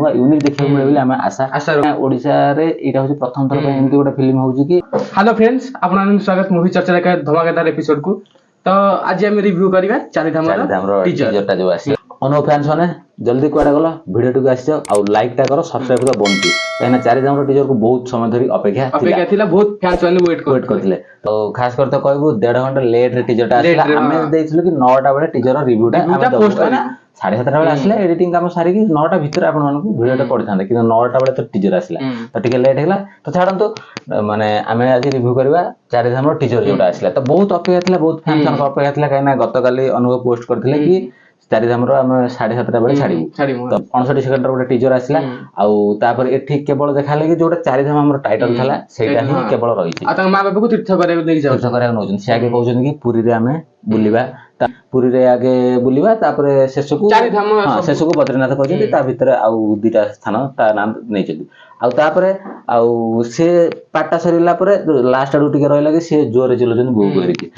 नुआ यूनिक देखा मिले बोली आमे आशा ओडिसा रे एटा होची प्रथम थर पे एमती गोटे फिल्म होची कि हेलो फ्रेंड्स आपन स्वागत मूवी चर्चा का धमाकेदार एपिसोड को। तो आज हम रिव्यू करबा चारिधाम टीजर टा जो आसी अनो फैंस माने जल्दी कुआडा गलो वीडियो टू आसी आ लाइक टा करो सब्सक्राइब कर बंती कहना चारिधाम टीजर को बहुत समय धरी अपेक्षा थिला बहुत फैंस माने वेट करथिले। तो खास कर तो कहबो 1.5 घंटा लेट रे टीजर टा आसीला हमें देइथिलु कि 9 टा बळे टीजर रिव्यू टा हमें पोस्ट करना 7:30 बेले आसला एडिटिंग काम सारी कि 9 टा भीतर आपण मानकु वीडियो टा पड़थांदे कि 9 टा बेले तो टीजर आसला तो टिके लेट हेला तो छाडंतो माने हमें आज रिव्यू करबा चारिधाम रो टीजर जोटा आसला तो बहुत अपेक्षा थिला बहुत फैंस को अपेक्षा थिला काइना गतकाली अनुभव पोस्ट करथिले कि चारिधाम रो हम 7:30 बेले छाड़ीबू तो 59 सेकंड रो गोटे टीजर आसला आ तापर एठी केवल देखाले कि जोटा चारिधाम हमर टाइटल थला सेटा ही केवल रहिछि आ त मां बाबा को तीर्थ करे लेके जाउ तीर्थ करे नोजन से आगे कहउछन कि पुरी रे हमें बुलिबा पुरी रे आगे बुलिबा तापर शेषकु चारिधाम हां शेषकु बद्रीनाथ कहउछन ता भीतर आ दुटा स्थान ता नाम नै छथि आ तापर आ से पाटा सरीला परे लास्ट आडू टिके रहला कि से जोरे चिलजन बो बोलिकी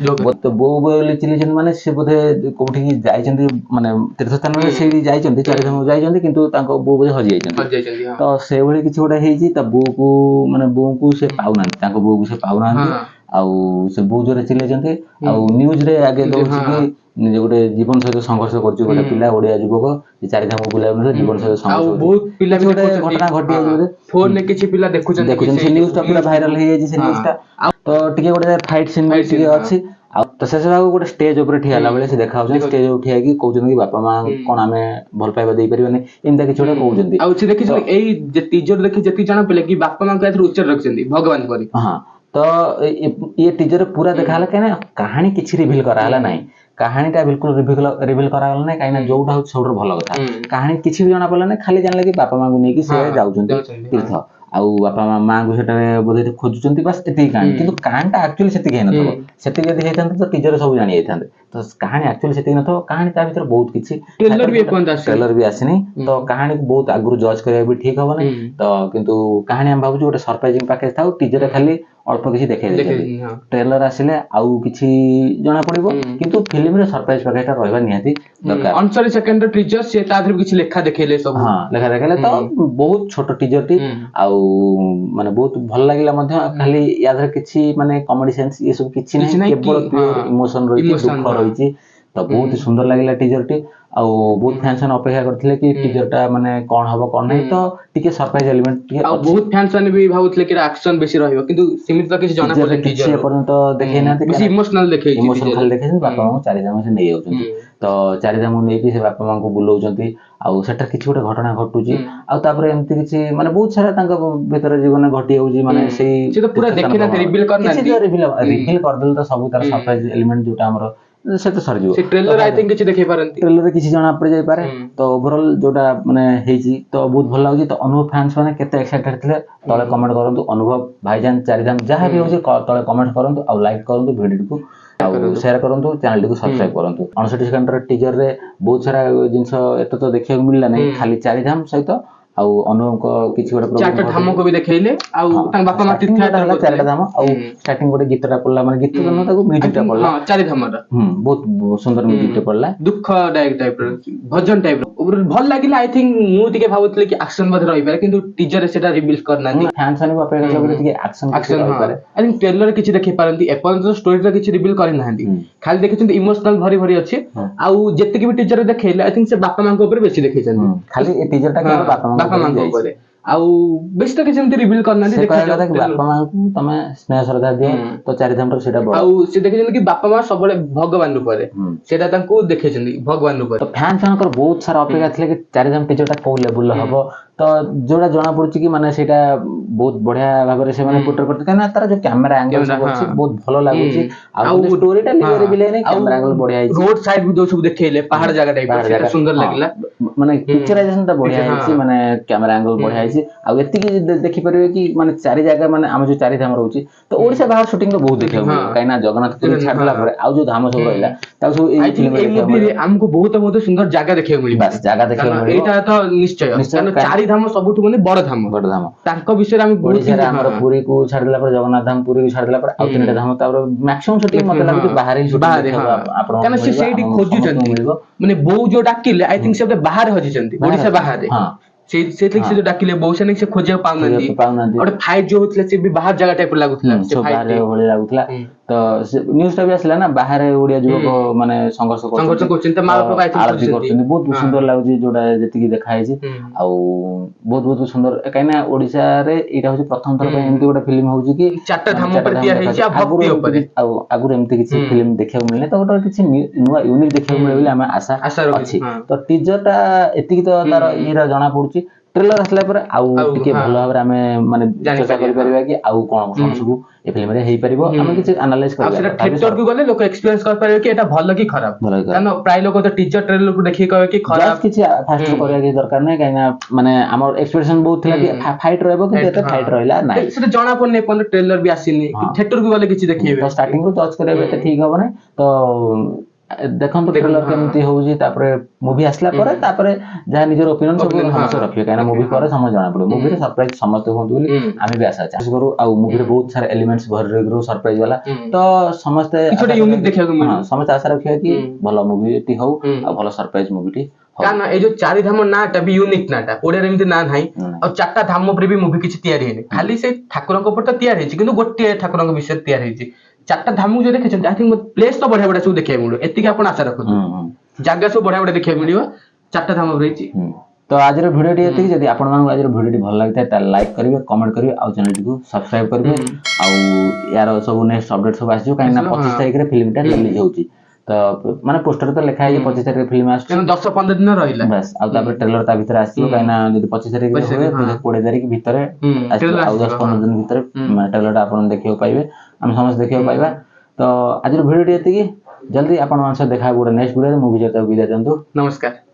तो बो बोली चिलजन माने से बोधे कोठी की जाइछन्ती माने तीर्थ स्थान रे से जाइछन्ती चारिधाम जाइछन्ती किंतु तांको बो बोधे हजि जाइछन्ती तो से भली किछि गोटा हेछि त बो को माने बो को से पाउना तांको बो को से पाउना आउ से बहुत जोरे चिल्लेजन्ते आउ न्यूज रे आगे दउछि कि जे गोटे जीवन सहित संघर्ष करछि गोटे पिला ओडिया युवक जे चारिधाम बुलाय जीवन सहित संघर्ष आउ बहुत पिला गोटे घटना घटि जे फोन ने किछि पिला देखुछन से न्यूज टा पूरा वायरल हे जे से न्यूज टा तो टिके गोटे फाइट सीन में टिके अछि आ तो से बाबू गोटे स्टेज ऊपर ठियाला बेले से देखाउछन स्टेज ऊपर ठिया कि कहउछन कि बापा मां कोन हमें भल पाइबा देई परिबने एंदा कि छोडा कहउछन आ से देखि एई जे टीजर देखि जति जणा पेले कि बापा मां के उच्चार रखछन्ती भगवान परी हां तो ये टीजर पूरा देखाला कहना कहानी किछि रिवील कराला नाही कहानी टा बिल्कुल रिवील कराला नाही काइना जोटा हो सबरो भलो कथा कहानी किछि भी जणा पड़ला नाही खाली जानले कि बापा मां को नै कि से जाउछन्ती तीर्थ आउ बापा मां को सेटा बोधे खोजुचन्ती बस एती कहानी किंतु कहानी टा एक्चुअली सेति के नथो सेति जदी हेतन तो टीजर सब जानि हेतन तो कहानी एक्चुअली सेति नथो कहानी ता भीतर बहुत किछि ट्रेलर भी आसीनी तो कहानी को बहुत आगुरु जज करिया भी ठीक होबो नै तो किंतु कहानी हम भाबु गोटे सरप्राइजिंग पैकेज थाउ टीजर खाली अल्प किछि देखाइ दे ट्रेलर आसिले आउ किछि जणा पड़िबो किंतु फिल्म रे सरप्राइज पैकेज रहबा निहाती दरकार 59 सेकंड रो टीजर से तादर किछि लेखा देखेले सब हां लेखा देखेले तो बहुत छोटो टीजर टी आउ माने बहुत भल लागिला मध्ये खाली यादर किछि माने कॉमेडी सेंस ये सब किछि नै केवल प्योर इमोशन रही दुख रही तो बहुत ही सुंदर लागिला टीजर टी आ बहुत फैंस अपेक्षा करथिले कि टीजर टा माने कोन हबो कोन नै तो टिके सरप्राइज एलिमेंट टिके आ बहुत फैंस भी भाबुतले कि एक्शन बेसी रहइबो किंतु सीमित तो किछि जणा पड़े टीजर पर्यंत देखै ना बेसी इमोशनल देखै इमोशनल देखै बापा मां चारिधाम से नै आउछन्ती तो चारिधाम नै कि से बापा मां को बुलाउछन्ती आ सेटा किछि गोटे घटना घटुची आ तापर एम्ति किछि माने बहुत सारा तांका भीतर जीवन घटी होउची माने सेही से तो पूरा देखिना रिवील करना रिवील कर देल तो सब तार सरप्राइज एलिमेंट जोटा हमर से तो सर जो से ट्रेलर आई थिंक किछि देखै पारंती ट्रेलर रे किछि जणा पड़ जाय पारे तो ओवरऑल जोटा माने हेजी तो बहुत भल लागुची तो अनुभव फैंस माने केते एक्साइटेड थिले तळे कमेंट करंतु अनुभव भाईजान चारिधाम जहां भी होची तळे कमेंट करंतु आ लाइक करंतु वीडियो को आ शेयर करंतु चैनल को सब्सक्राइब करंतु 59 सेकंड रो टीजर रे बहुत सारा जिंस एत तो देखिया मिलला नै खाली चारिधाम सहित आ अनुभव को किछि गोटे चारटा धाम को भी देखैले आ तां बापा मा तीर्थ चारटा धाम आ स्टार्टिंग गोटे गीतटा पड़ला माने गीत न ताको म्यूजिकटा पड़ला हां चारिधाम रा बहुत सुंदर म्यूजिकटा पड़ला दुख डायरेक्ट टाइप रो भजन टाइप रो भल लागिला आई थिंक मु तिके भाबुतले कि एक्शन बध रहि पारे किंतु टीजर रे सेटा रिवील करना नी फैंस ने अपेक्षा करे तिके एक्शन रहि पारे आई थिंक ट्रेलर किछि देखि पारंती एपन तो स्टोरी रा किछि रिवील करि नाहंती खाली देखिछन इमोशनल भरी भरी अछि आ जेते कि भी टीजर रे देखैले आई थिंक से बापा मां को ऊपर बेसी देखैछन खाली ए टीजर टा बापा मां को ऊपर आउ बेस तो किछ एमती रिवील करना देखा जाता कि बापा मां को तमे स्नेह श्रद्धा दियो तो चारिधाम रो सेटा बड़ आउ से देखिछन कि बापा मां सबले भगवान रूपरे सेटा तांको देखिछन भगवान रूपरे तो फैन को बहुत सारा अपेक्षा थिले कि चारिधाम टीजर टा को लेवल हबो तो जोड़ा जणा पड़ुची कि माने सेटा बहुत बढ़िया भाबरे से माने पोर्ट्रे करते ना तार जो कैमरा एंगल सब अछि बहुत भलो लागुची आ स्टोरी टा लेवल भी नै कैमरा एंगल बढ़िया है रोड साइड भी दो सब देखैले पहाड़ जगह टाइप सुंदर लागला माने पिक्चराइजेशन ता बढ़िया है माने कैमरा एंगल बढ़िया है आ एति की देखि परबे कि माने चारि जगह माने हम जो चारि धाम रहउची तो ओडिसा बाहर शूटिंग तो बहुत देखियो काइना जगन्नाथ पुरी छाडला पर आ जो धाम सब रहला ता सब ए फिल्म में हमको बहुत सुंदर जगह देखियो मिली बस जगह देखियो मिली एटा तो निश्चय चारि धाम सबुठ माने बड़ धाम तांको विषय हम ओडिसा रे हमर पुरी को छाडला पर जगन्नाथ धाम पुरी को छाडला पर आ तीनटा धाम तापर मैक्सिमम शूटिंग मते लागु बाहर ही शूटिंग आपण काना से सेठी खोजु चंती माने बहु जो डाकिले आई थिंक से बाहर हजि चंती ओडिसा बाहर हां ସେଇଥିଲାଗି ସେ ଯୋଉ ଡାକିଲେ ବହୁସାନି ସେ ଖୋଜିବାକୁ ପାଉନାହାନ୍ତି ପାଉନାହାନ୍ତି ଗୋଟେ ଫାଇଟ୍ ଯୋଉ ହଉଥିଲା ସେ ବି ବାହାର ଜାଗା ଟାଇପ ଲାଗୁଥିଲା ସେ ସବୁ fight ବାହାରେ ଟି। ଭଳି ଲାଗୁଥିଲା ତ ନ୍ୟୁଜ ଟା ବି ଆସିଲା ନା ବାହାରେ ଓଡିଆ ଯୁବକ ମାନେ ସଂଘର୍ଷ କରୁଛନ୍ତି ତ ମାଳ ପ୍ରକା ଆଳତି କରୁଛନ୍ତି ବହୁତ ସୁନ୍ଦର ଲାଗୁଛି ଯୋଉଟା ଯେତିକି ଦେଖା ହେଇଛି ଆଉ ବହୁତ ସୁନ୍ଦର କାହିଁକିନା ଓଡିଶାରେ ଏଇଟା ହଉଛି ପ୍ରଥମ ଥର ପାଇଁ ଏମିତି ଗୋଟେ ଫିଲ୍ମ ହଉଛି କି ଚାରିଟା ଧାମ ମାନେ ଉପରେ ତିଆରି ହେଇଛି ଆଉ ଆଗରୁ ଭକ୍ତି ଉପରେ ଆଉ ଆଗରୁ ଏମିତି କିଛି ଫିଲ୍ମ ଦେଖିବାକୁ ମିଳିନି ତ ଗୋଟେ କିଛି ନୂଆ ୟୁନିକ୍ ଦେଖିବାକୁ ମିଳେ ବୋଲି ଆମେ ଆଶା ଅଛି ତ ଟିଜର ଟା ଏତିକି ତ ତାର ଇଏର ଜଣା ପଡୁଛି ଟ୍ରେଲର ଆସିଲା ପରେ ଆଉ ଟିକେ ଭଲ ଭାବରେ ଆମେ ମାନେ ଚର୍ଚ୍ଚା କରିପାରିବା କି ଆଉ କଣ କଣ ସବୁ ଏ ଫିଲ୍ମରେ ହେଇପାରିବ ଆମେ କିଛି ଆନାଲାଇଜ ଆଉ ସେଟା କରିବା ଥିଏଟର କୁ ଗଲେ ଲୋକ ଏକ୍ସପିରିଏନ୍ସ କରିପାରିବେ କି ଏଟା ଭଲ କି ଖରାପ ଭଲ କି ଖରାପ। କାରଣ ପ୍ରାୟ ଲୋକ ତ ଟିଜର ଟ୍ରେଲର କୁ ଦେଖିକି କହିବେ କି ଖରାପ ଜଷ୍ଟ କିଛି ଫାଷ୍ଟ କରିବା କିଛି ଦରକାର ନାହିଁ କାହିଁକି ନା ମାନେ ଆମର ଏକ୍ସପେକ୍ଟେସନ ବହୁତ ଥିଲା କି ଫାଇଟ୍ ରହିବ କିନ୍ତୁ ଏତେ ଫାଇଟ୍ ରହିଲା ନାହିଁ ସେଟା ଜଣା ପଡୁନି ଏପର୍ଯ୍ୟନ୍ତ ଟ୍ରେଲର ବି ଆସିନି ଥିଏଟର କୁ ଗଲେ କିଛି ଦେଖେଇବେ ତ ଷ୍ଟାର୍ଟିଂ ରୁ ଜଜ୍ କରିବା ଏତେ ଠିକ ହବ ନାହିଁ ତ ଦେଖନ୍ତୁ ଟ୍ରେଲର କେମିତି ହଉଛି ତାପରେ ମୁଭି ଆସିଲା ପରେ ତାପରେ ଯାହା ନିଜର ଓପିନିଅନ ସବୁ ସମସ୍ତେ ରଖିବେ କାହିଁକିନା ମୁଭି ପରେ ସମୟ ଜଣା ପଡିବ ମୁଭିରେ ସରପ୍ରାଇଜ ସମସ୍ତେ ହୁଅନ୍ତୁ ବୋଲି ଆମେ ବି ଆଶା କରୁ ଆଉ ମୁଭିରେ ବହୁତ ସାରା ଏଲିମେଣ୍ଟସ ଭରି ରହିକି ସରପ୍ରାଇଜ ବାଲା ତ ସମସ୍ତେ ସମସ୍ତେ ଆଶା ରଖିବା କି ଭଲ ମୁଭିଟି ହଉ ଆଉ ଭଲ ସରପ୍ରାଇଜ ମୁଭିଟି କାରଣ ଏଇ ଯୋଉ ଚାରି ଧାମ ନାଁଟା ବି ୟୁନିକ୍ ନାଁଟା ଓଡିଆରେ ଏମିତି ନାଁ ନାହିଁ ଆଉ ଚାରିଟା ଧାମ ଉପରେ ବି ମୁଭି କିଛି ତିଆରି ହେଇନି ଖାଲି ସେଇ ଠାକୁରଙ୍କ ଉପରେ ତ ତିଆରି ହେଇଛି କିନ୍ତୁ ଗୋଟିଏ ଠାକୁରଙ୍କ ବିଷୟରେ ତିଆରି ହେଇଛି ଚାରିଟା ଧାମକୁ ଯୋଉ ଦେଖିଛନ୍ତି ଆଇ ଥିଙ୍କ ପ୍ଲେସ ତ ବଢିଆ ବଢିଆ ସବୁ ଦେଖିବାକୁ ମିଳିବ ଏତିକି ଆପଣ ଆଶା ରଖନ୍ତୁ ଜାଗା ସବୁ ବଢିଆ ବଢିଆ ଦେଖିବାକୁ ମିଳିବ ଚାରିଟା ଧାମ ରହିଛି ତ ଆଜିର ଭିଡିଓଟି ଏତିକି ଯଦି ଆପଣମାନଙ୍କୁ ଆଜିର ଭିଡିଓଟି ଭଲ ଲାଗିଥାଏ ତାହେଲେ ଲାଇକ୍ କରିବେ କମେଣ୍ଟ କରିବେ ଆଉ ଚ୍ୟାନେଲଟିକୁ ସବସ୍କ୍ରାଇବ କରିବେ ଆଉ ୟାର ସବୁ ନେକ୍ସଟ ଅପଡେଟ ସବୁ ଆସିବ କାହିଁକିନା 25 ତାରିଖରେ ଫିଲ୍ମଟା ରିଲିଜ ହଉଛି ତ ମାନେ ପୋଷ୍ଟର ତ ଲେଖା ହେଇଛି 25 ତାରିଖରେ ଫିଲ୍ମ ଆସୁଛି 10-15 ଦିନ ରହିଲା ବାସ୍ ଆଉ ତାପରେ ଟ୍ରେଲର ତା ଭିତରେ ଆସିବ କାହିଁକିନା ଯଦି 25 ତାରିଖରେ ହୁଏ 20 ତାରିଖ ଭିତରେ ଆସିବ ଆଉ 10-15 ଦିନ ଭିତରେ ଟ୍ରେଲରଟା ଆପଣ ଦେଖିବାକୁ ପାଇବେ ଆମେ ସମସ୍ତେ ଦେଖିବାକୁ ପାଇବା ତ ଆଜିର ଭିଡିଓଟି ଏତିକି ଜଲ୍ଦି ଆପଣମାନଙ୍କ ସହ ଦେଖା ଗୋଟେ ନେକ୍ସଟ ଭିଡିଓରେ ମୁଭି ବିଦାୟ ଦିଅନ୍ତୁ ନମସ୍କାର।